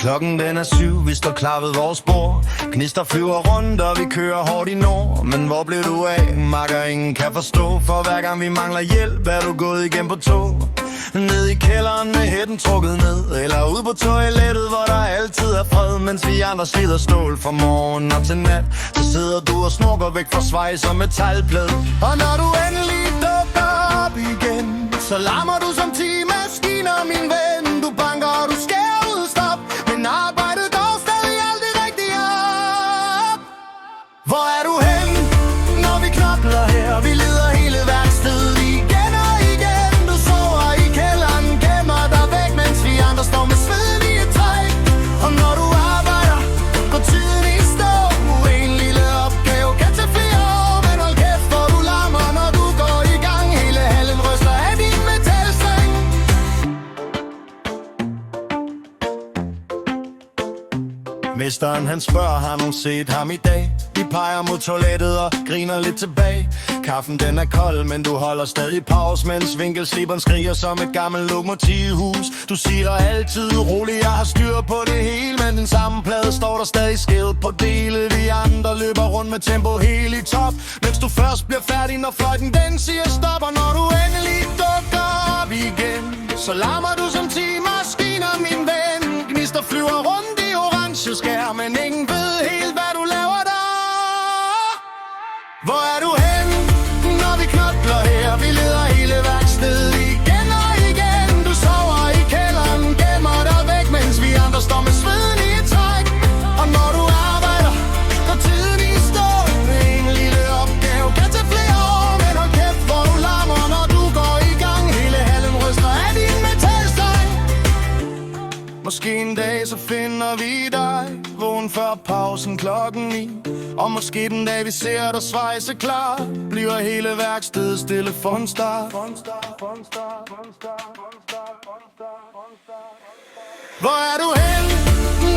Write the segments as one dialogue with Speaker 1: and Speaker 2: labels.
Speaker 1: Klokken den er 7, vi står klar ved vores bord. Gnister flyver rundt, og vi kører hårdt i nord. Men hvor blev du af, makker ingen kan forstå. For hver gang vi mangler hjælp, er du gået igen på tog. Ned i kælderen med hætten trukket ned, eller ude på toilettet, hvor der altid er fred. Mens vi andre slider stål fra morgen og til nat, så sidder du og snorker væk fra svejs og metalplade. Og når du endelig dukker op igen, så larmer du som 10 maskiner, min ven. Du banker og du skærer ud, stop, men arbejdet går stadig aldrig rigtig op. Hvor er du hen, når vi knokler her? Vi leder hele værkstedet igen og igen. Du sover i kælderen, gemmer dig væk, mens vi andre står med svedige træk. Og når du arbejder, går tiden i stå. En lille opgave kan tage flere år, men hold kæft, hvor du larmer, når du går i gang. Hele hallen ryster af din metalstreng. Mesteren han spørger, har nogen set ham i dag? Vi peger mod toilettet og griner lidt tilbage. Kaffen den er kold, men du holder stadig pause, mens vinkelsliberen skriger som et gammelt lokomotivhus. Du siger altid roligt, jeg har styr på det hele, men den samme plade står der stadig skævt på dele. Vi andre løber rundt med tempo helt i top, mens du først bliver færdig, når fløjten den siger stop. Og når du endelig dukker op igen, så larmer du som 10 maskiner, min ven. Gnister flyver rundt i orange skær, men ingen ved helt, hvad du laver der. Hvor er du hen, når vi knokler her? Vi leder hele værkstedet igen og igen. Du sover i kælderen, gemmer dig væk, mens vi andre står med sveden i et træk. Og når du arbejder, går tiden i stå. En lille opgave kan tage flere år, men hold kæft, hvor du larmer, når du går i gang. Hele hallen ryster af din metalstreng. Måske en dag så finder vi dig, vågen før pausen klokken 9. Og måske den dag vi ser dig svejse klar, bliver hele værkstedet stille for en start. Hvor er du hen,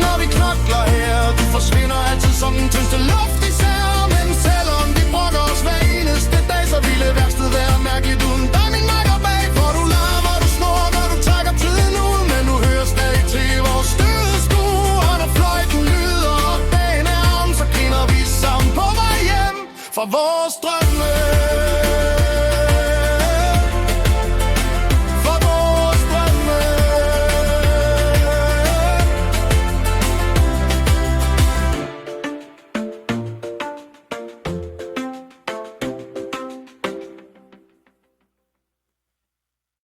Speaker 1: når vi knokler her? Du forsvinder altid som den tyndste luft især. Men selvom vi brokker os hver eneste dag, så ville værkstedet være mærkeligt uden dig, min makker bag. For du larmer, du snor, når du trækker tiden ud, men du hører stadig til vores stødeskue. Og når fløjten lyder og dagen er om, så griner vi sammen på vej hjem fra vores drømme.